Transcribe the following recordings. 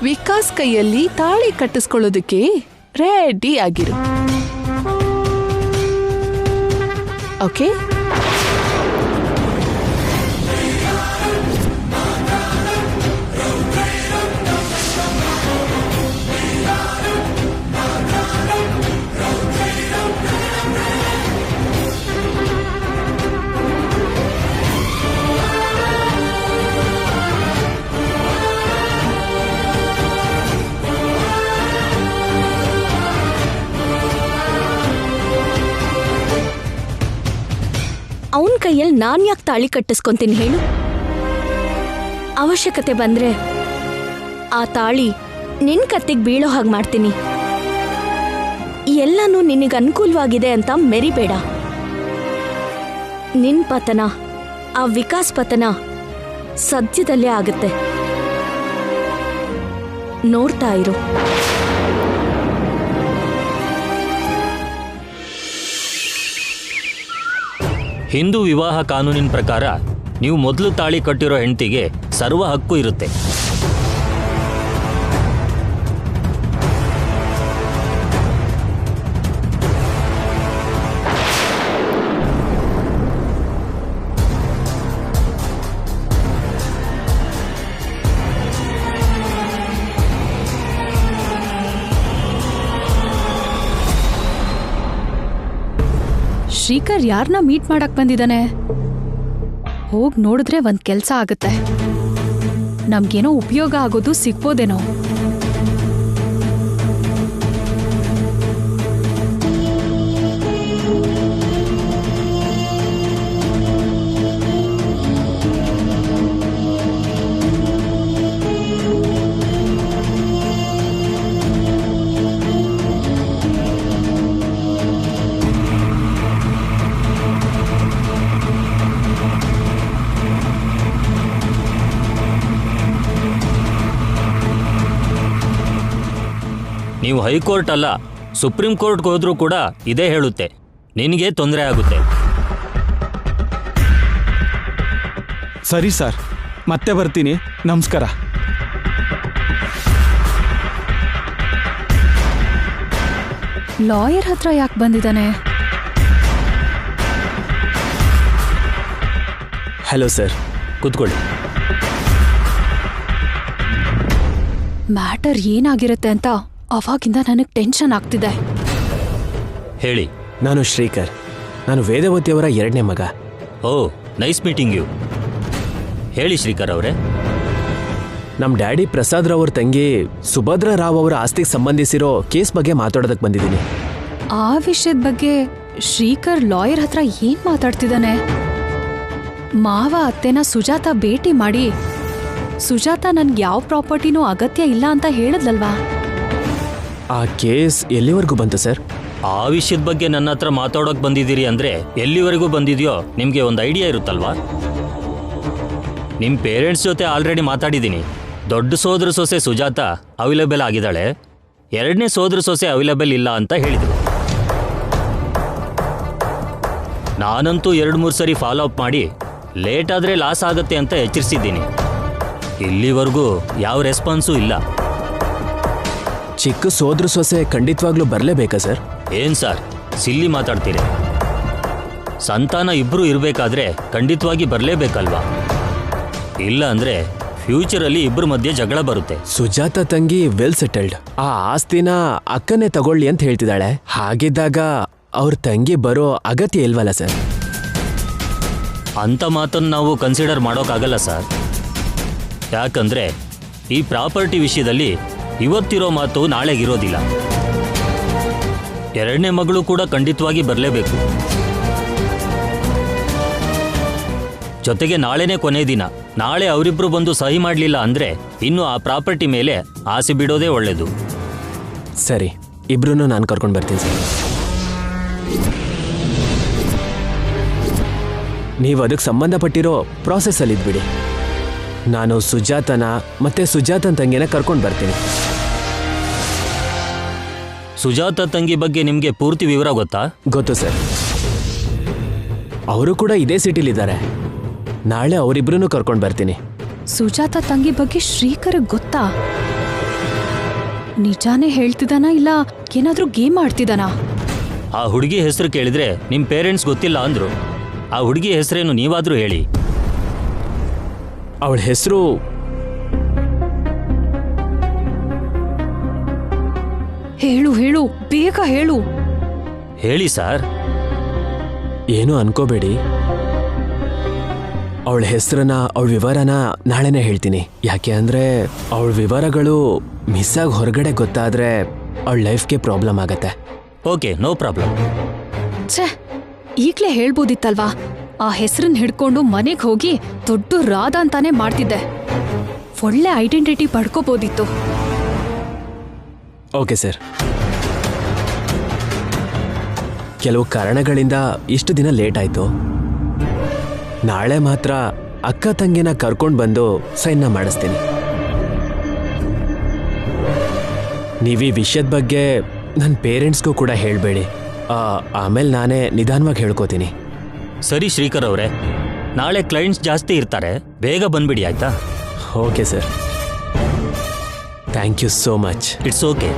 ವಿಕಾಸ್ ಕೈಯಲ್ಲಿ ತಾಳಿ ಕಟ್ಟಿಸ್ಕೊಳ್ಳೋದಕ್ಕೆ ready ಆಗಿರು. Okay? ಅವನ ಕೈಯಲ್ಲಿ ನಾನ್ ಯಾಕೆ ತಾಳಿ ಕಟ್ಟಿಸ್ಕೊಂತೀನಿ ಹೇಳು? ಅವಶ್ಯಕತೆ ಬಂದ್ರೆ ಆ ತಾಳಿ ನಿನ್ ಕತ್ತಿಗೆ ಬೀಳೋ ಹಾಗೆ ಮಾಡ್ತೀನಿ. ಎಲ್ಲನೂ ನಿನಗೆ ಅನುಕೂಲವಾಗಿದೆ ಅಂತ ಮೆರಿಬೇಡ. ನಿನ್ ಪತನ, ಆ ವಿಕಾಸ್ ಪತನ ಸದ್ಯದಲ್ಲೇ ಆಗುತ್ತೆ. ನೋಡ್ತಾ ಇರು. ಹಿಂದೂ ವಿವಾಹ ಕಾನೂನಿನ ಪ್ರಕಾರ ನೀವು ಮೊದಲು ತಾಳಿ ಕಟ್ಟಿರೋ ಹೆಂಡತಿಗೆ ಸರ್ವ ಹಕ್ಕು ಇರುತ್ತೆ. ಶ್ರೀಕರ್ ಯಾರನ್ನ ಮೀಟ್ ಮಾಡಕ್ ಬಂದಿದ್ದಾನೆ? ಹೋಗ್ ನೋಡಿದ್ರೆ ಒಂದ್ ಕೆಲ್ಸ ಆಗತ್ತೆ. ನಮ್ಗೇನೋ ಉಪಯೋಗ ಆಗೋದು ಸಿಗ್ಬೋದೇನೋ. ನೀವು ಹೈಕೋರ್ಟ್ ಅಲ್ಲ, ಸುಪ್ರೀಂ ಕೋರ್ಟ್ಗೆ ಹೋದ್ರೂ ಕೂಡ ಇದೇ ಹೇಳುತ್ತೆ, ನಿನಗೆ ತೊಂದರೆ ಆಗುತ್ತೆ. ಸರಿ ಸರ್, ಮತ್ತೆ ಬರ್ತೀನಿ. ನಮಸ್ಕಾರ. ಲಾಯರ್ ಹತ್ರ ಯಾಕೆ ಬಂದಿದ್ದಾನೆ? Hello sir. ಕೂತ್ಕೊಳ್ಳಿ. ಮ್ಯಾಟರ್ ಏನಾಗಿರುತ್ತೆ ಅಂತ ಅವಾಗಿಂದ ನನಗೆ ಟೆನ್ಷನ್ ಆಗ್ತಿದೆ. ಹೇಳಿ. ನಾನು ಶ್ರೀಕರ್. ನಾನು ವೇದವತಿಯವರ 2ನೇ ಮಗ. ಓ, ನೈಸ್ ಮೀಟಿಂಗ್ ಯು. ಹೇಳಿ ಶ್ರೀಕರ್ ಅವರೇ. ನಮ್ಮ ಡ್ಯಾಡಿ ಪ್ರಸಾದ್ ರಾವ್ ಅವ್ರ ತಂಗಿ ಸುಭದ್ರಾ ರಾವ್ ಅವರ ಆಸ್ತಿಗೆ ಸಂಬಂಧಿಸಿರೋ ಕೇಸ್ ಬಗ್ಗೆ ಮಾತಾಡೋದಕ್ಕೆ ಬಂದಿದ್ದೀನಿ. ಆ ವಿಷಯದ ಬಗ್ಗೆ ಶ್ರೀಕರ್ ಲಾಯರ್ ಹತ್ರ ಏನ್ ಮಾತಾಡ್ತಿದ್ದಾನೆ? ಮಾವ ಅತ್ತೆನ ಸುಜಾತ ಭೇಟಿ ಮಾಡಿ ಸುಜಾತ ನನ್ಗೆ ಯಾವ ಪ್ರಾಪರ್ಟಿನೂ ಅಗತ್ಯ ಇಲ್ಲ ಅಂತ ಹೇಳಿದ್ಲಲ್ವಾ? ಆ ಕೇಸ್ ಎಲ್ಲಿವರೆಗೂ ಬಂತು ಸರ್? ಆ ವಿಷಯದ ಬಗ್ಗೆ ನನ್ನ ಹತ್ರ ಮಾತಾಡೋಕೆ ಬಂದಿದ್ದೀರಿ ಅಂದರೆ ಎಲ್ಲಿವರೆಗೂ ಬಂದಿದೆಯೋ ನಿಮಗೆ ಒಂದು ಐಡಿಯಾ ಇರುತ್ತಲ್ವಾ? ನಿಮ್ಮ ಪೇರೆಂಟ್ಸ್ ಜೊತೆ ಆಲ್ರೆಡಿ ಮಾತಾಡಿದ್ದೀನಿ. ದೊಡ್ಡ ಸೋದರ ಸೊಸೆ ಸುಜಾತ ಅವೈಲೇಬಲ್ ಆಗಿದ್ದಾಳೆ, 2ನೇ ಸೋದರ ಸೊಸೆ ಅವೈಲೇಬಲ್ ಇಲ್ಲ ಅಂತ ಹೇಳಿದರು. ನಾನಂತೂ 2-3 ಸರಿ ಫಾಲೋ ಅಪ್ ಮಾಡಿ ಲೇಟ್ ಆದರೆ ಲಾಸ್ ಆಗುತ್ತೆ ಅಂತ ಎಚ್ಚರಿಸಿದ್ದೀನಿ. ಇಲ್ಲಿವರೆಗೂ ಯಾವ ರೆಸ್ಪಾನ್ಸೂ ಇಲ್ಲ. ಚಿಕ್ಕ ಸೋದರ ಸೊಸೆ ಖಂಡಿತವಾಗ್ಲೂ ಬರಲೇಬೇಕಾ ಸರ್? ಏನು ಸರ್ ಸಿಲ್ಲಿ ಮಾತಾಡ್ತೀರಿ? ಸಂತಾನ ಇಬ್ಬರು ಇರಬೇಕಾದ್ರೆ ಖಂಡಿತವಾಗಿ ಬರಲೇಬೇಕಲ್ವಾ? ಇಲ್ಲ ಅಂದರೆ ಫ್ಯೂಚರಲ್ಲಿ ಇಬ್ಬರ ಮಧ್ಯೆ ಜಗಳ ಬರುತ್ತೆ. ಸುಜಾತ ತಂಗಿ ವೆಲ್ ಸೆಟಲ್ಡ್. ಆ ಆಸ್ತಿನ ಅಕ್ಕನೇ ತಗೊಳ್ಳಿ ಅಂತ ಹೇಳ್ತಿದ್ದಾಳೆ. ಹಾಗಿದ್ದಾಗ ಅವ್ರ ತಂಗಿ ಬರೋ ಅಗತ್ಯ ಇಲ್ವಲ್ಲ ಸರ್? ಅಂಥ ಮಾತನ್ನು ನಾವು ಕನ್ಸಿಡರ್ ಮಾಡೋಕ್ಕಾಗಲ್ಲ ಸರ್. ಯಾಕಂದರೆ ಈ ಪ್ರಾಪರ್ಟಿ ವಿಷಯದಲ್ಲಿ ಇವತ್ತಿರೋ ಮಾತು ನಾಳೆಗಿರೋದಿಲ್ಲ. 2ನೇ ಮಗಳು ಕೂಡ ಖಂಡಿತವಾಗಿ ಬರಲೇಬೇಕು. ಜೊತೆಗೆ ನಾಳೆನೇ ಕೊನೆ ದಿನ. ನಾಳೆ ಅವರಿಬ್ಬರು ಬಂದು ಸಹಿ ಮಾಡಲಿಲ್ಲ ಅಂದರೆ ಇನ್ನು ಆ ಪ್ರಾಪರ್ಟಿ ಮೇಲೆ ಆಸೆ ಬಿಡೋದೇ ಒಳ್ಳೆಯದು. ಸರಿ, ಇಬ್ರು ನಾನು ಕರ್ಕೊಂಡು ಬರ್ತೀನಿ ಸರ್. ನೀವು ಅದಕ್ಕೆ ಸಂಬಂಧಪಟ್ಟಿರೋ ಪ್ರಾಸೆಸ್ಸಲ್ಲಿ ಇದ್ಬಿಡಿ. ನಾನು ಸುಜಾತನ ಮತ್ತೆ ಸುಜಾತನ ತಂಗಿನ ಕರ್ಕೊಂಡು ಬರ್ತೀನಿ. ಸುಜಾತ ತಂಗಿ ಬಗ್ಗೆ ನಿಮಗೆ ಪೂರ್ತಿ ವಿವರ ಗೊತ್ತಾ? ಗೊತ್ತು ಸರ್. ಅವರು ಕೂಡ ಇದೇ ಸಿಟಿಲಿದ್ದಾರೆ. ನಾಳೆ ಅವರಿಬ್ರು ಕರ್ಕೊಂಡು ಬರ್ತೀನಿ. ಸುಜಾತ ತಂಗಿ ಬಗ್ಗೆ ಶ್ರೀಕರ್ಗೆ ಗೊತ್ತಾ? ನಿಜಾನೇ ಹೇಳ್ತಿದಾನಾ ಇಲ್ಲ ಏನಾದ್ರೂ ಗೇಮ್ ಆಡ್ತಿದಾನಾ? ಆ ಹುಡುಗಿ ಹೆಸರು ಕೇಳಿದ್ರೆ ನಿಮ್ಮ ಪೇರೆಂಟ್ಸ್ ಗೊತ್ತಿಲ್ಲ ಅಂದ್ರು. ಆ ಹುಡುಗಿ ಹೆಸರೇನು ನೀವಾದ್ರೂ ಹೇಳಿ. ಅವಳ ಹೆಸರು ಹೇಳು ಹೇಳು, ಬೇಗ ಹೇಳು. ಹೇಳಿ ಸರ್. ಏನು ಅನ್ಕೋಬೇಡಿ, ಅವಳ ಹೆಸರನ್ನ ಅವಳ ವಿವರನ ನಾಳೆನೇ ಹೇಳ್ತೀನಿ. ಯಾಕೆ ಅಂದ್ರೆ ಅವಳ ವಿವರಗಳು ಮಿಸ್ ಆಗಿ ಹೊರಗಡೆ ಗೊತ್ತಾದ್ರೆ ಅವಳ ಲೈಫ್ಗೆ ಪ್ರಾಬ್ಲಮ್ ಆಗತ್ತೆ. Okay, no problem. ಛೇ, ಈಗ್ಲೇ ಹೇಳ್ಬೋದಿತ್ತಲ್ವಾ? ಆ ಹೆಸರನ್ನ ಹಿಡ್ಕೊಂಡು ಮನೆಗೆ ಹೋಗಿ ದೊಡ್ಡ ರಾಧ ಅಂತಾನೆ ಮಾಡ್ತಿದ್ದೆ. ಒಳ್ಳೆ ಐಡೆಂಟಿಟಿ ಪಡ್ಕೋಬೋದಿತ್ತು. ಓಕೆ ಸರ್, ಕೆಲವು ಕಾರಣಗಳಿಂದ ಇಷ್ಟು ದಿನ ಲೇಟ್ ಆಯ್ತು. ನಾಳೆ ಮಾತ್ರ ಅಕ್ಕ ತಂಗಿನ ಕರ್ಕೊಂಡು ಬಂದು ಸೈನ್ನ ಮಾಡಿಸ್ತೀನಿ. ನೀವೀ ವಿಷಯದ ಬಗ್ಗೆ ನನ್ನ ಪೇರೆಂಟ್ಸ್ಗೂ ಕೂಡ ಹೇಳಬೇಡಿ. ಆಮೇಲೆ ನಾನೇ ನಿಧಾನವಾಗಿ ಹೇಳ್ಕೋತೀನಿ. ಸರಿ ಶ್ರೀಕರ್ ಅವರೇ, ನಾಳೆ ಕ್ಲೈಂಟ್ಸ್ ಜಾಸ್ತಿ ಇರ್ತಾರೆ, ಬೇಗ ಬಂದ್ಬಿಡಿ ಆಯ್ತಾ? Okay sir, thank you so much. It's okay.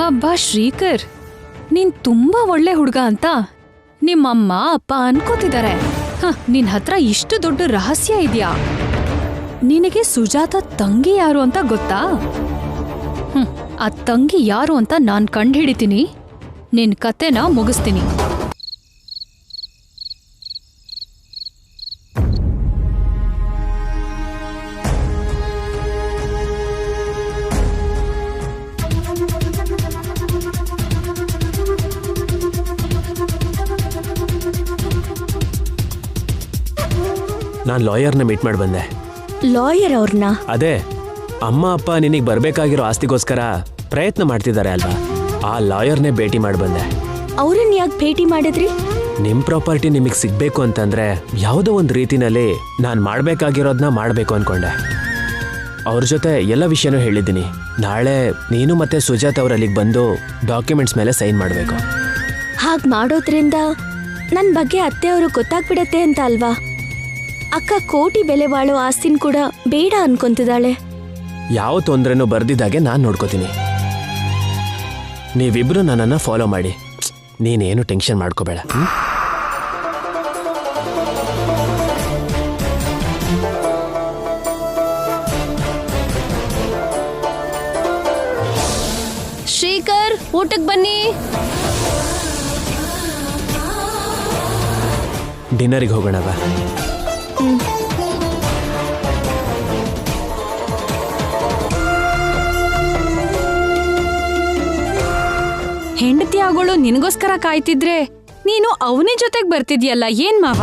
ಅಬ್ಬಾ ಶ್ರೀಕರ್, ನೀನ್ ತುಂಬಾ ಒಳ್ಳೆ ಹುಡ್ಗ ಅಂತ ನಿಮ್ಮಮ್ಮ ಅಪ್ಪ ಅನ್ಕೋತಿದ್ದಾರೆ. ನಿನ್ ಹತ್ರ ಇಷ್ಟು ದೊಡ್ಡ ರಹಸ್ಯ ಇದ್ಯಾ? ನಿನಗೆ ಸುಜಾತ ತಂಗಿ ಯಾರು ಅಂತ ಗೊತ್ತಾ? ಆ ತಂಗಿ ಯಾರು ಅಂತ ನಾನ್ ಕಂಡ್ಹಿಡಿತೀನಿ, ನಿನ್ ಕತೆನ ಮುಗಿಸ್ತೀನಿ. ನಾನು ಲಾಯರ್ನ ಮೀಟ್ ಮಾಡಿ ಬಂದೆ. ಲಾಯರ್ ಅವ್ರನ್ನ? ಅದೇ, ಅಮ್ಮ ಅಪ್ಪ ನಿನಗೆ ಬರಬೇಕಾಗಿರೋ ಆಸ್ತಿಗೋಸ್ಕರ ಪ್ರಯತ್ನ ಮಾಡ್ತಿದ್ದಾರೆ ಅಲ್ವಾ, ಆ ಲಾಯರ್ನೇ ಭೇಟಿ ಮಾಡಿ ಬಂದೆ. ಅವ್ರನ್ನ ಯಾಕೆ ಭೇಟಿ ಮಾಡಿದ್ರಿ? ನಿಮ್ಮ ಪ್ರಾಪರ್ಟಿ ನಿಮಗೆ ಸಿಗಬೇಕು ಅಂತಂದ್ರೆ ಯಾವುದೋ ಒಂದು ರೀತಿನಲ್ಲಿ ನಾನು ಮಾಡಬೇಕಾಗಿರೋದನ್ನ ಮಾಡಬೇಕು ಅಂದ್ಕೊಂಡೆ. ಅವ್ರ ಜೊತೆ ಎಲ್ಲ ವಿಷಯನೂ ಹೇಳಿದ್ದೀನಿ. ನಾಳೆ ನೀನು ಮತ್ತೆ ಸುಜಾತ್ ಅವ್ರು ಅಲ್ಲಿಗೆ ಬಂದು ಡಾಕ್ಯುಮೆಂಟ್ಸ್ ಮೇಲೆ ಸೈನ್ ಮಾಡಬೇಕು. ಹಾಗೆ ಮಾಡೋದ್ರಿಂದ ನನ್ನ ಬಗ್ಗೆ ಅತ್ತೆಯವರು ಗೊತ್ತಾಗ್ಬಿಡತ್ತೆ ಅಂತ ಅಲ್ವಾ? ಅಕ್ಕ ಕೋಟಿ ಬೆಲೆ ಬಾಳೋ ಆಸ್ತಿನ ಕೂಡ ಬೇಡ ಅನ್ಕೊಂತಿದ್ದಾಳೆ. ಯಾವ ತೊಂದರೆನೂ ಬರ್ದಿದ್ದಾಗೆ ನಾನು ನೋಡ್ಕೋತೀನಿ. ನೀವಿಬ್ರು ನನ್ನನ್ನು ಫಾಲೋ ಮಾಡಿ, ನೀನೇನು ಟೆನ್ಷನ್ ಮಾಡ್ಕೋಬೇಡ. ಶ್ರೀಕರ್, ಊಟಕ್ಕೆ ಬನ್ನಿ. ಡಿನ್ನರಿಗೆ ಹೋಗೋಣವಾ? ಹೆಂಡತಿ ಆಗೋಳು ನಿನಗೋಸ್ಕರ ಕಾಯ್ತಿದ್ರೆ ನೀನು ಅವನೇ ಜೊತೆಗೆ ಬರ್ತಿದ್ಯಲ್ಲ, ಏನ್ ಮಾವ?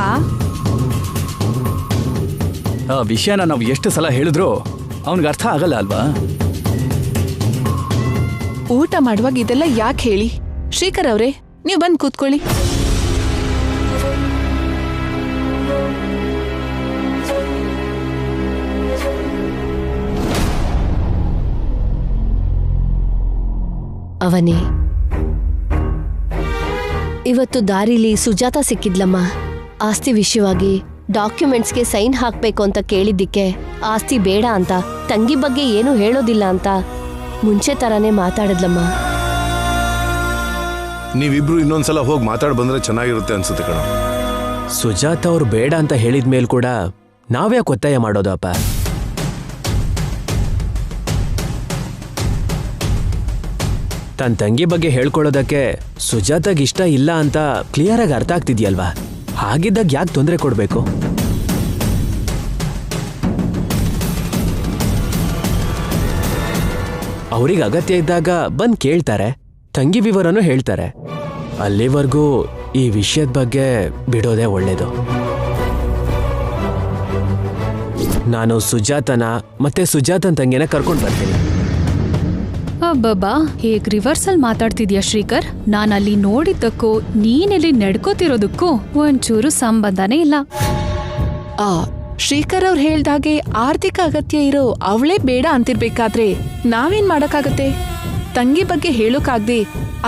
ಆ ವಿಷಯನ ನಾವು ಎಷ್ಟು ಸಲ ಹೇಳಿದ್ರು ಅವನಿಗೆ ಅರ್ಥ ಆಗಲ್ಲ ಅಲ್ವಾ? ಊಟ ಮಾಡುವಾಗ ಇದೆಲ್ಲ ಯಾಕೆ ಹೇಳಿ? ಶ್ರೀಕರ್ ಅವರೇ, ನೀವು ಬಂದು ಕೂತ್ಕೊಳ್ಳಿ. ಅವನೇ, ಇವತ್ತು ದಾರಿಲಿ ಸುಜಾತ ಸಿಕ್ಕಿದ್ಲಮ್ಮ. ಆಸ್ತಿ ವಿಷಯವಾಗಿ ಡಾಕ್ಯುಮೆಂಟ್ಸ್ಗೆ ಸೈನ್ ಹಾಕ್ಬೇಕು ಅಂತ ಕೇಳಿದ್ದಕ್ಕೆ ಆಸ್ತಿ ಬೇಡ ಅಂತ, ತಂಗಿ ಬಗ್ಗೆ ಏನು ಹೇಳೋದಿಲ್ಲ ಅಂತ ಮುಂಚೆ ತರಾನೇ ಮಾತಾಡಿದ್ಲಮ್ಮ. ನೀವಿಬ್ರು ಇನ್ನೊಂದ್ಸಲ ಹೋಗಿ ಮಾತಾಡ್ ಬಂದ್ರೆ ಚೆನ್ನಾಗಿರುತ್ತೆ ಅನ್ಸುತ್ತೆ ಕಣ. ಸುಜಾತ ಅವ್ರು ಬೇಡ ಅಂತ ಹೇಳಿದ ಮೇಲೆ ಕೂಡ ನಾವ್ಯಾಕೆ ಒತ್ತಾಯ ಮಾಡೋದು ಅಪ್ಪ? ತನ್ನ ತಂಗಿ ಬಗ್ಗೆ ಹೇಳ್ಕೊಳ್ಳೋದಕ್ಕೆ ಸುಜಾತಾಗ್ ಇಷ್ಟ ಇಲ್ಲ ಅಂತ ಕ್ಲಿಯರ್ ಆಗಿ ಅರ್ಥ ಆಗ್ತಿದ್ಯಲ್ವಾ? ಹಾಗಿದ್ದಾಗ ಯಾಕೆ ತೊಂದರೆ ಕೊಡಬೇಕು? ಅವ್ರಿಗೆ ಅಗತ್ಯ ಇದ್ದಾಗ ಬಂದ್ ಕೇಳ್ತಾರೆ, ತಂಗಿ ವಿವರನೂ ಹೇಳ್ತಾರೆ. ಅಲ್ಲಿವರೆಗೂ ಈ ವಿಷಯದ ಬಗ್ಗೆ ಬಿಡೋದೇ ಒಳ್ಳೇದು. ನಾನು ಸುಜಾತನ ಮತ್ತೆ ಸುಜಾತನ್ ತಂಗಿನ ಕರ್ಕೊಂಡು ಬರ್ತೀನಿ. ಅಬ್ಬಬ್ಬಾ, ಹೇಗ್ ರಿವರ್ಸಲ್ ಮಾತಾಡ್ತಿದ್ಯಾ ಶ್ರೀಕರ್? ನಾನಲ್ಲಿ ನೋಡಿದ್ದಕ್ಕೂ ನೀನೆಲ್ಲಿ ನಡ್ಕೋತಿರೋದಕ್ಕೂ ಒಂಚೂರು ಸಂಬಂಧನೇ ಇಲ್ಲ. ಶ್ರೀಕರ್ ಅವ್ರು ಹೇಳ್ದಾಗೆ ಆರ್ಥಿಕ ಅಗತ್ಯ ಇರೋ ಅವಳೇ ಬೇಡ ಅಂತಿರ್ಬೇಕಾದ್ರೆ ನಾವೇನ್ ಮಾಡಕ್ಕಾಗತ್ತೆ? ತಂಗಿ ಬಗ್ಗೆ ಹೇಳೋಕಾಗ್ದೆ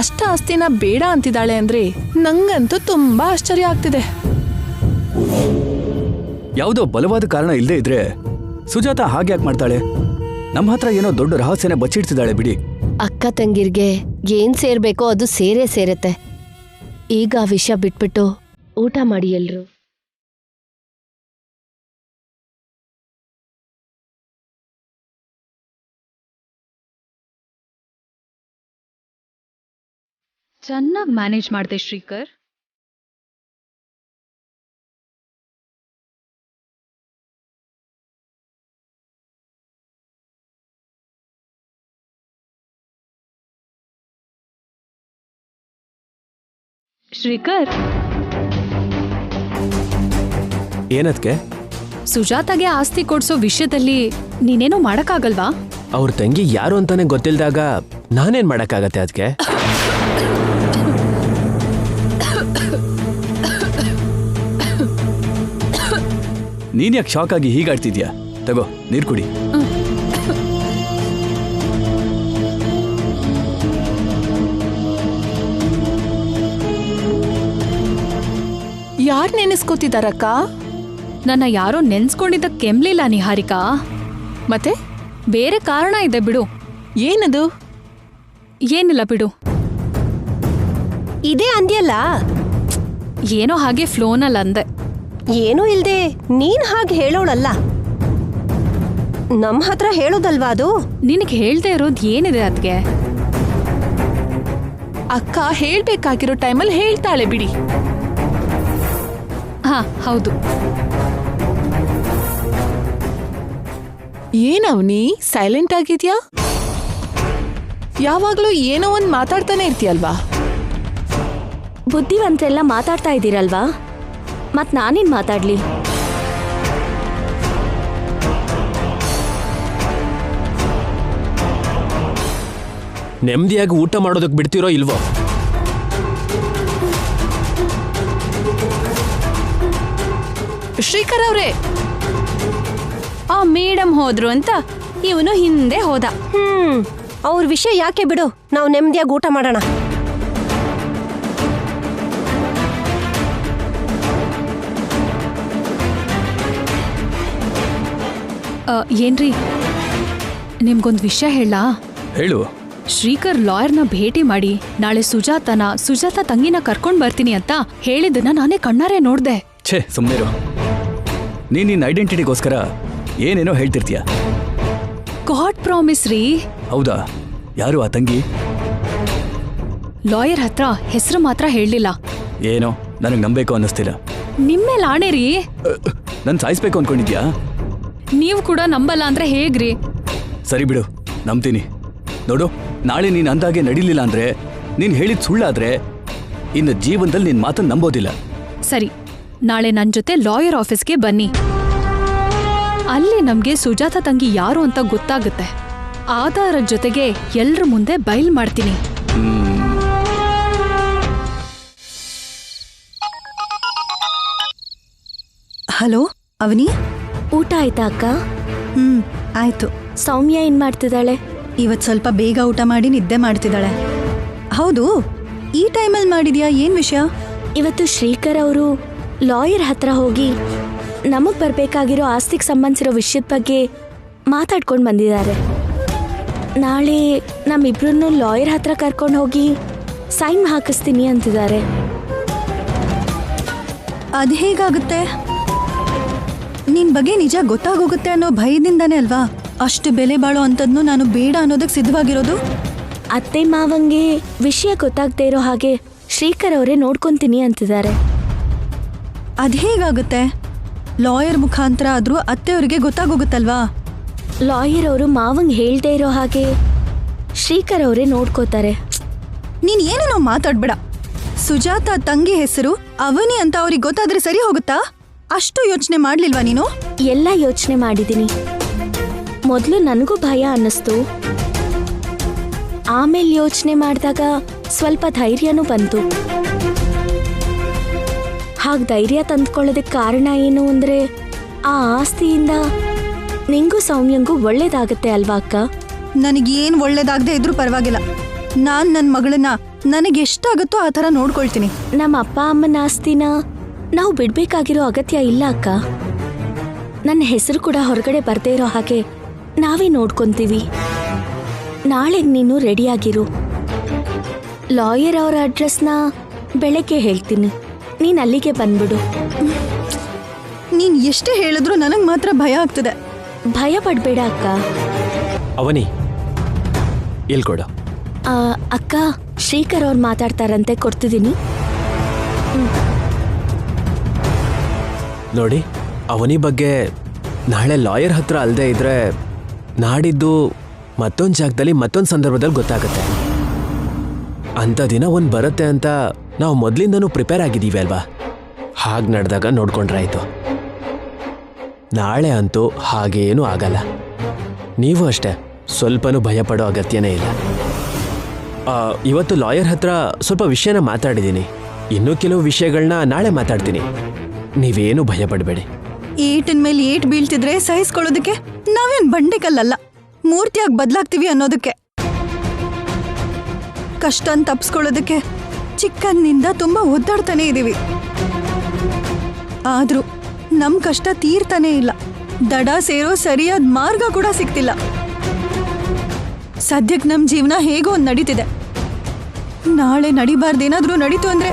ಅಷ್ಟ ಆಸ್ತಿನ ಬೇಡ ಅಂತಿದ್ದಾಳೆ ಅಂದ್ರೆ ನಂಗಂತೂ ತುಂಬಾ ಆಶ್ಚರ್ಯ ಆಗ್ತಿದೆ. ಯಾವುದೋ ಬಲವಾದ ಕಾರಣ ಇಲ್ಲದೆ ಇದ್ರೆ ಸುಜಾತ ಹಾಗೆ ಯಾಕೆ ಮಾಡ್ತಾಳೆ? ನಮ್ಮ ಹತ್ರ ಏನೋ ದೊಡ್ಡ ರಹಸ್ಯನ ಬಚ್ಚಿಡ್ತಿದ್ದಾಳೆ ಬಿಡಿ. ಅಕ್ಕ ತಂಗಿರ್ಗೆ ಏನ್ ಸೇರ್ಬೇಕೋ ಅದು ಸೇರೇ ಸೇರತ್ತೆ. ಈಗ ಆ ವಿಷಯ ಬಿಟ್ಬಿಟ್ಟು ಊಟ ಮಾಡಿ ಎಲ್ರು. ಚೆನ್ನಾಗಿ ಮ್ಯಾನೇಜ್ ಮಾಡ್ದೆ ಶ್ರೀಕರ್. ಶ್ರೀಕರ್, ಏನದ್ಕೆ? ಸುಜಾತಾಗೆ ಆಸ್ತಿ ಕೊಡ್ಸೋ ವಿಷಯದಲ್ಲಿ ನೀನೇನೋ ಮಾಡಕ್ಕಾಗಲ್ವಾ? ಅವ್ರ ತಂಗಿ ಯಾರು ಅಂತಾನೆ ಗೊತ್ತಿಲ್ದಾಗ ನಾನೇನ್ ಮಾಡಕ್ಕಾಗತ್ತೆ ಅದಕ್ಕೆ? ನೀನ್ ಯಾಕೆ ಶಾಕ್ ಆಗಿ ಹೀಗಾಡ್ತಿದ್ಯಾ? ತಗೋ ನೀರ್ ಕುಡಿ. ಯಾರ್ ನೆನೆಸ್ಕೋತಿದಾರಕ್ಕ? ನನ್ನ ಯಾರೋ ನೆನ್ಸ್ಕೊಂಡಿದ್ದ ಕೆಮ್ಲಿಲ್ಲ ನಿಹಾರಿಕಾ. ಮತ್ತೆ ಬೇರೆ ಕಾರಣ ಇದೆ ಬಿಡು. ಏನದು? ಏನಿಲ್ಲ ಬಿಡು. ಇದೇ ಅಂದ್ಯಲ್ಲ? ಏನೋ ಹಾಗೆ ಫ್ಲೋನಲ್ಲಿ ಅಂದೆ. ಏನೂ ಇಲ್ದೆ ನೀನ್ ಹಾಗೆ ಹೇಳೋಳಲ್ಲ. ನಮ್ ಹತ್ರ ಹೇಳೋದಲ್ವಾ ಅದು? ನಿನಗೆ ಹೇಳ್ದೆ ಇರೋದು ಏನಿದೆ ಅದ್ಗೆ? ಅಕ್ಕ ಹೇಳ್ಬೇಕಾಗಿರೋ ಟೈಮಲ್ಲಿ ಹೇಳ್ತಾಳೆ ಬಿಡಿ. ಹಾ ಹೌದು. ಏನವ್ನಿ ಸೈಲೆಂಟ್ ಆಗಿದ್ಯಾ? ಯಾವಾಗ್ಲೂ ಏನೋ ಒಂದ್ ಮಾತಾಡ್ತಾನೆ ಇರ್ತೀಯಲ್ವಾ? ಬುದ್ಧಿವಂತರೆಲ್ಲ ಮಾತಾಡ್ತಾ ಇದ್ದೀರಲ್ವಾ, ಮತ್ ನಾನೇನ್ ಮಾತಾಡ್ಲಿ? ನೆಮ್ಮದಿಯಾಗಿ ಊಟ ಮಾಡೋದಕ್ಕೆ ಬಿಡ್ತಿರೋ ಇಲ್ವೋ? ಶ್ರೀಕರ್ ಅವ್ರೆ, ಆ ಮೇಡಮ್ ಹೋದ್ರು ಅಂತ ಇವನು ಹಿಂದೆ ಹೋದ. ಅವ್ರ ವಿಷಯ ಯಾಕೆ ಬಿಡು, ನಾವು ನೆಮ್ಮದಿಯಾಗಿ ಊಟ ಮಾಡೋಣ. ಏನ್ರಿ, ನಿಮ್ಗೊಂದು ವಿಷಯ ಹೇಳಾ? ಹೇಳು. ಶ್ರೀಕರ್ ಲಾಯರ್ನ ಭೇಟಿ ಮಾಡಿ ನಾಳೆ ಸುಜಾತ ತಂಗಿನ ಕರ್ಕೊಂಡ್ ಬರ್ತೀನಿ ಅಂತ ಹೇಳಿದ್ದನ್ನ ನಾನೇ ಕಣ್ಣಾರೆ ನೋಡ್ದೆ. ಛೇ ಸುಮ್ಮನಿರು. ನೀನ್ ನಿನ್ನ ಐಡೆಂಟಿಟಿಗೋಸ್ಕರ ಏನೇನೋ ಹೇಳ್ತಿರ್ತೀಯ. ಗಾಡ್ ಪ್ರಾಮಿಸ್ ರೀ. ಹೌದಾ? ಯಾರು ಆ ತಂಗಿ? ಲಾಯರ್ ಹತ್ರ ಹೆಸರು ಮಾತ್ರ ಹೇಳಲಿಲ್ಲ. ಏನೋ ನನಗೆ ನಂಬೇಕು ಅನ್ನಿಸ್ತಿಲ್ಲ. ನಿಮ್ಮೇಲೆ ಆಣೆ ರೀ. ನನ್ ಸಾಯಿಸ್ಬೇಕು ಅನ್ಕೊಂಡಿದ್ಯಾ? ನೀವು ಕೂಡ ನಂಬಲ್ಲ ಅಂದ್ರೆ ಹೇಗ್ರಿ? ಸರಿ ಬಿಡು, ನಂಬ್ತೀನಿ. ನೋಡು, ನಾಳೆ ನೀನ್ ಅಂದಾಗೆ ನಡೀಲಿಲ್ಲ ಅಂದ್ರೆ, ನೀನ್ ಹೇಳಿದ್ ಸುಳ್ಳಾದ್ರೆ ಇನ್ನು ಜೀವನದಲ್ಲಿ ನಿನ್ ಮಾತನ್ನ ನಂಬೋದಿಲ್ಲ. ಸರಿ, ನಾಳೆ ನನ್ ಜೊತೆ ಲಾಯರ್ ಆಫೀಸ್ಗೆ ಬನ್ನಿ. ಅಲ್ಲಿ ನಮ್ಗೆ ಸುಜಾತ ತಂಗಿ ಯಾರು ಅಂತ ಗೊತ್ತಾಗುತ್ತೆ. ಆಧಾರದ ಜೊತೆಗೆ ಎಲ್ರ ಮುಂದೆ ಬಯಲ್ ಮಾಡ್ತೀನಿ. ಹಲೋ ಅವನಿ, ಊಟ ಆಯ್ತಾ ಅಕ್ಕ? ಆಯ್ತು. ಸೌಮ್ಯ ಏನ್ ಮಾಡ್ತಿದ್ದಾಳೆ? ಇವತ್ ಸ್ವಲ್ಪ ಬೇಗ ಊಟ ಮಾಡಿ ನಿದ್ದೆ ಮಾಡ್ತಿದ್ದಾಳೆ. ಹೌದು, ಈ ಟೈಮಲ್ಲಿ ಮಾಡಿದ್ಯಾ? ಏನ್ ವಿಷಯ? ಇವತ್ತು ಶ್ರೀಕರ್ ಅವರು ಲಾಯರ್ ಹತ್ರ ಹೋಗಿ ನಮಗ್ ಬರ್ಬೇಕಾಗಿರೋ ಆಸ್ತಿಗೆ ಸಂಬಂಧಿಸಿರೋ ವಿಷಯದ ಬಗ್ಗೆ ಮಾತಾಡ್ಕೊಂಡು ಬಂದಿದ್ದಾರೆ. ನಾಳೆ ನಮ್ಮಿಬ್ರನ್ನು ಲಾಯರ್ ಹತ್ರ ಕರ್ಕೊಂಡು ಹೋಗಿ ಸೈನ್ ಹಾಕಿಸ್ತೀನಿ ಅಂತಿದ್ದಾರೆ. ಅದ್ ಹೇಗಾಗುತ್ತೆ? ನಿನ್ ಬಗ್ಗೆ ನಿಜ ಗೊತ್ತಾಗೋಗುತ್ತೆ ಅನ್ನೋ ಭಯದಿಂದಾನೇ ಅಲ್ವಾ ಅಷ್ಟು ಬೆಲೆ ಬಾಳೋ ಅಂಥದ್ನು ನಾನು ಬೇಡ ಅನ್ನೋದಕ್ಕೆ ಸಿದ್ಧವಾಗಿರೋದು. ಅತ್ತೆ ಮಾವಂಗೆ ವಿಷಯ ಗೊತ್ತಾಗದೇ ಇರೋ ಹಾಗೆ ಶ್ರೀಕರ್ ಅವರೇ ನೋಡ್ಕೊಂತೀನಿ ಅಂತಿದ್ದಾರೆ. ಅದ್ ಹೇಗಾಗುತ್ತೆ? ಲಾಯರ್ ಮುಖಾಂತರ ಆದ್ರೂ ಅತ್ತೆಯವ್ರಿಗೆ ಗೊತ್ತಾಗೋಗುತ್ತಲ್ವಾ? ಲಾಯರ್ ಅವರು ಮಾವಂಗೆ ಹೇಳ್ದೇ ಇರೋ ಹಾಗೆ ಶ್ರೀಕರ್ ಅವರೇ ನೋಡ್ಕೋತಾರೆ. ನೀನ್ ಏನೇನೋ ಮಾತಾಡ್ಬೇಡ. ಸುಜಾತ ತಂಗಿ ಹೆಸರು ಅವನಿ ಅಂತ ಅವ್ರಿಗೆ ಗೊತ್ತಾದ್ರೆ ಸರಿ ಹೋಗುತ್ತಾ? ಅಷ್ಟು ಯೋಚನೆ ಮಾಡ್ಲಿಲ್ವಾ ನೀನು? ಎಲ್ಲ ಯೋಚನೆ ಮಾಡಿದ್ದೀನಿ. ಮೊದಲು ನನಗೂ ಭಯ ಅನ್ನಿಸ್ತು, ಆಮೇಲೆ ಯೋಚನೆ ಮಾಡಿದಾಗ ಸ್ವಲ್ಪ ಧೈರ್ಯನೂ ಬಂತು. ಹಾಗೆ ಧೈರ್ಯ ತಂದ್ಕೊಳ್ಳೋದಕ್ಕೆ ಕಾರಣ ಏನು ಅಂದರೆ, ಆ ಆಸ್ತಿಯಿಂದ ನಿಂಗೂ ಸೌಮ್ಯಂಗೂ ಒಳ್ಳೇದಾಗತ್ತೆ ಅಲ್ವಾ ಅಕ್ಕ? ನನಗೇನು ಒಳ್ಳೇದಾಗದೆ ಇದ್ರೂ ಪರವಾಗಿಲ್ಲ. ನಾನು ನನ್ನ ಮಗಳನ್ನ ನನಗೆಷ್ಟಾಗುತ್ತೋ ಆ ಥರ ನೋಡ್ಕೊಳ್ತೀನಿ. ನಮ್ಮ ಅಪ್ಪ ಅಮ್ಮನ ಆಸ್ತಿನ ನಾವು ಬಿಡ್ಬೇಕಾಗಿರೋ ಅಗತ್ಯ ಇಲ್ಲ ಅಕ್ಕ. ನನ್ನ ಹೆಸರು ಕೂಡ ಹೊರಗಡೆ ಬರ್ದೇ ಇರೋ ಹಾಗೆ ನಾವೇ ನೋಡ್ಕೊಂತೀವಿ. ನಾಳೆಗೆ ನೀನು ರೆಡಿಯಾಗಿರು. ಲಾಯರ್ ಅವರ ಅಡ್ರೆಸ್ನ ಬೆಳಗ್ಗೆ ಹೇಳ್ತೀನಿ, ನೀನು ಅಲ್ಲಿಗೆ ಬಂದ್ಬಿಡು. ನೀನು ಎಷ್ಟೇ ಹೇಳಿದ್ರು ನನಗೆ ಮಾತ್ರ ಭಯ ಆಗ್ತದೆ. ಭಯ ಪಡಬೇಡ ಅಕ್ಕ. ಅವನಿ ಇಲ್ಕೊಡು. ಅಕ್ಕ, ಶ್ರೀಕರ್ ಅವ್ರು ಮಾತಾಡ್ತಾರಂತೆ, ಕೊಡ್ತಿದ್ದೀನಿ. ನೋಡಿ, ಅವನಿ ಬಗ್ಗೆ ನಾಳೆ ಲಾಯರ್ ಹತ್ರ ಅಲ್ಲದೆ ಇದ್ರೆ ನಾಡಿದ್ದು ಮತ್ತೊಂದು ಜಾಗದಲ್ಲಿ ಮತ್ತೊಂದು ಸಂದರ್ಭದಲ್ಲಿ ಗೊತ್ತಾಗುತ್ತೆ. ಅಂಥ ದಿನ ಒಂದು ಬರುತ್ತೆ ಅಂತ ನಾವು ಮೊದಲಿಂದನೂ ಪ್ರಿಪೇರ್ ಆಗಿದ್ದೀವಿ ಅಲ್ವಾ? ಹಾಗೆ ನಡೆದಾಗ ನೋಡ್ಕೊಂಡ್ರಾಯ್ತು. ನಾಳೆ ಅಂತೂ ಹಾಗೇನೂ ಆಗಲ್ಲ. ನೀವು ಅಷ್ಟೇ, ಸ್ವಲ್ಪನೂ ಭಯಪಡೋ ಅಗತ್ಯನೇ ಇಲ್ಲ. ಇವತ್ತು ಲಾಯರ್ ಹತ್ರ ಸ್ವಲ್ಪ ವಿಷಯನ ಮಾತಾಡಿದ್ದೀನಿ. ಇನ್ನೂ ಕೆಲವು ವಿಷಯಗಳನ್ನ ನಾಳೆ ಮಾತಾಡ್ತೀನಿ. ನೀವೇನು ಭಯ ಪಡಬೇಡಿ. ಏಟಿನ ಮೇಲೆ ಏಟ್ ಬೀಳ್ತಿದ್ರೆ ಸಹಿಸ್ಕೊಳ್ಳೋದಕ್ಕೆ ನಾವೇನ್ ಬಂಡೆಕಲ್ಲಲ್ಲ, ಮೂರ್ತಿಯಾಗಿ ಬದಲಾಗ್ತೀವಿ ಅನ್ನೋದಕ್ಕೆ. ಕಷ್ಟನ ತಪ್ಪಿಸ್ಕೊಳ್ಳೋದಕ್ಕೆ ಚಿಕ್ಕಂದಿನಿಂದ ತುಂಬಾ ಒದ್ದಾಡ್ತಾನೆ ಇದೀವಿ. ಆದ್ರೂ ನಮ್ ಕಷ್ಟ ತೀರ್ತಾನೆ ಇಲ್ಲ. ದಡ ಸೇರೋ ಸರಿಯಾದ ಮಾರ್ಗ ಕೂಡ ಸಿಗ್ತಿಲ್ಲ. ಸದ್ಯಕ್ಕೆ ನಮ್ ಜೀವನ ಹೇಗೋ ಒಂದು ನಡೀತಿದೆ. ನಾಳೆ ನಡಿಬಾರ್ದೇನಾದ್ರೂ ನಡೀತು ಅಂದ್ರೆ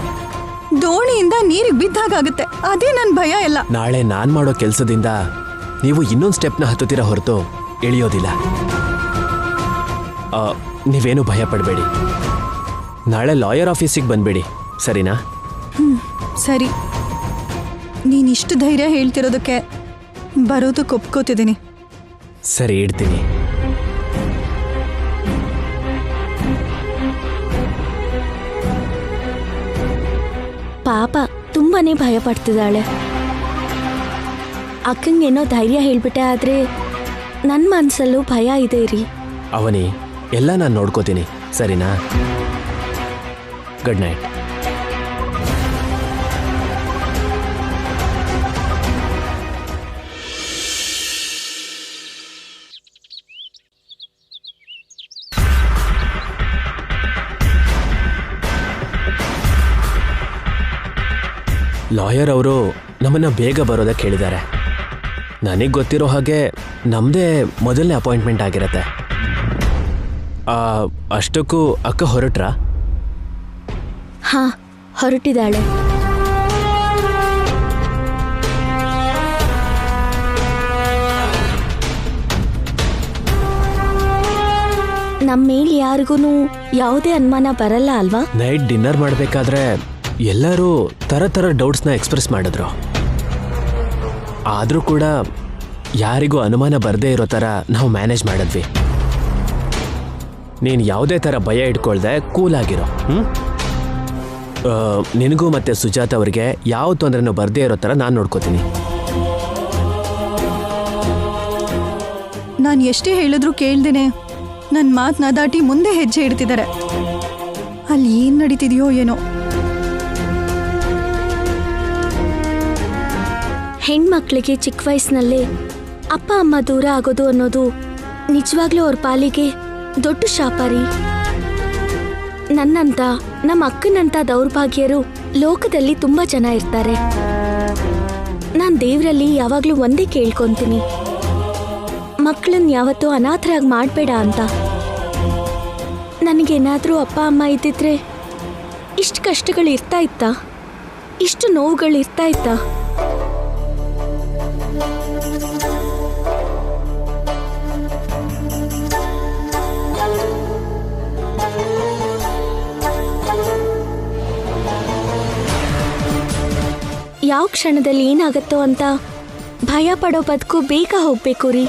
ದೋಣಿಯಿಂದ ನೀರಿಗೆ ಬಿದ್ದಾಗುತ್ತೆ. ಅದೇ ನನ್ನ ಭಯ ಎಲ್ಲ. ನಾಳೆ ನಾನು ಮಾಡೋ ಕೆಲಸದಿಂದ ನೀವು ಇನ್ನೊಂದು ಸ್ಟೆಪ್ನ ಹತ್ತುತ್ತೀರ ಹೊರತು ಇಳಿಯೋದಿಲ್ಲ. ನೀವೇನು ಭಯ ಪಡಬೇಡಿ. ನಾಳೆ ಲಾಯರ್ ಆಫೀಸಿಗೆ ಬಂದ್ಬೇಡಿ, ಸರಿನಾ? ಸರಿ. ನೀನಿಷ್ಟು ಧೈರ್ಯ ಹೇಳ್ತಿರೋದಕ್ಕೆ ಬರೋದಕ್ಕೆ ಒಪ್ಕೋತಿದ್ದೀನಿ. ಸರಿ, ಇಡ್ತೀನಿ. ಪಾಪ ತುಂಬಾನೇ ಭಯ ಪಡ್ತಿದ್ದಾಳೆ. ಅಕ್ಕಂಗೇನೋ ಧೈರ್ಯ ಹೇಳ್ಬಿಟ್ಟೆ, ಆದ್ರೆ ನನ್ನ ಮನಸ್ಸಲ್ಲೂ ಭಯ ಇದೆ ರೀ. ಅವನಿ, ಎಲ್ಲ ನಾನು ನೋಡ್ಕೋತೀನಿ, ಸರಿನಾ? Good night. ಲಾಯರ್ ಅವರು ನಮ್ಮನ್ನು ಬೇಗ ಬರೋದಕ್ಕೆ ಹೇಳಿದ್ದಾರೆ. ನನಗೆ ಗೊತ್ತಿರೋ ಹಾಗೆ ನಮ್ಮದೇ ಮೊದಲನೇ ಅಪಾಯಿಂಟ್ಮೆಂಟ್ ಆಗಿರತ್ತೆ. ಅಷ್ಟಕ್ಕೂ ಅಕ್ಕ ಹೊರಟ್ರಾ? ಹಾ, ಹೊರಟಿದ್ದಾಳೆ. ನಮ್ಮ ಮೇಲೆ ಯಾರಿಗೂ ಯಾವುದೇ ಅನುಮಾನ ಬರಲ್ಲ ಅಲ್ವಾ? ನೈಟ್ ಡಿನ್ನರ್ ಮಾಡಬೇಕಾದ್ರೆ ಎಲ್ಲರೂ ಥರ ಡೌಟ್ಸ್ನ ಎಕ್ಸ್ಪ್ರೆಸ್ ಮಾಡಿದ್ರು. ಆದರೂ ಕೂಡ ಯಾರಿಗೂ ಅನುಮಾನ ಬರದೇ ಇರೋ ಥರ ನಾವು ಮ್ಯಾನೇಜ್ ಮಾಡಿದ್ವಿ. ನೀನು ಯಾವುದೇ ಥರ ಭಯ ಇಟ್ಕೊಳ್ದೆ ಕೂಲಾಗಿರೋ. ನಿನಗೂ ಮತ್ತು ಸುಜಾತ ಅವರಿಗೆ ಯಾವ ತೊಂದರೆನೂ ಬರದೇ ಇರೋ ಥರ ನಾನು ನೋಡ್ಕೋತೀನಿ. ನಾನು ಎಷ್ಟೇ ಹೇಳಿದ್ರು ಕೇಳ್ದೇನೆ ನನ್ನ ಮಾತನ್ನ ದಾಟಿ ಮುಂದೆ ಹೆಜ್ಜೆ ಇಡ್ತಿದ್ದಾರೆ. ಅಲ್ಲಿ ಏನು ನಡೀತಿದೆಯೋ ಏನೋ. ಹೆಣ್ಮಕ್ಳಿಗೆ ಚಿಕ್ಕ ವಯಸ್ಸಿನಲ್ಲೇ ಅಪ್ಪ ಅಮ್ಮ ದೂರ ಆಗೋದು ಅನ್ನೋದು ನಿಜವಾಗ್ಲೂ ಅವ್ರ ಪಾಲಿಗೆ ದೊಡ್ಡ ಶಾಪ ರೀ. ನನ್ನಂತ, ನಮ್ಮ ಅಕ್ಕನಂತ ದೌರ್ಭಾಗ್ಯರು ಲೋಕದಲ್ಲಿ ತುಂಬಾ ಜನ ಇರ್ತಾರೆ. ನಾನು ದೇವರಲ್ಲಿ ಯಾವಾಗಲೂ ಒಂದೇ ಕೇಳ್ಕೊಂತೀನಿ, ಮಕ್ಕಳನ್ನ ಯಾವತ್ತೂ ಅನಾಥರಾಗಿ ಮಾಡಬೇಡ ಅಂತ. ನನಗೇನಾದರೂ ಅಪ್ಪ ಅಮ್ಮ ಇದ್ದಿದ್ರೆ ಇಷ್ಟು ಕಷ್ಟಗಳು ಇರ್ತಾ ಇತ್ತಾ? ಇಷ್ಟು ನೋವುಗಳು ಇರ್ತಾ ಇತ್ತಾ? ಯಾವ ಕ್ಷಣದಲ್ಲಿ ಏನಾಗತ್ತೋ ಅಂತ ಭಯ ಪಡೋ ಬದುಕು ಬೇಗ ಹೋಗ್ಬೇಕು ರೀ.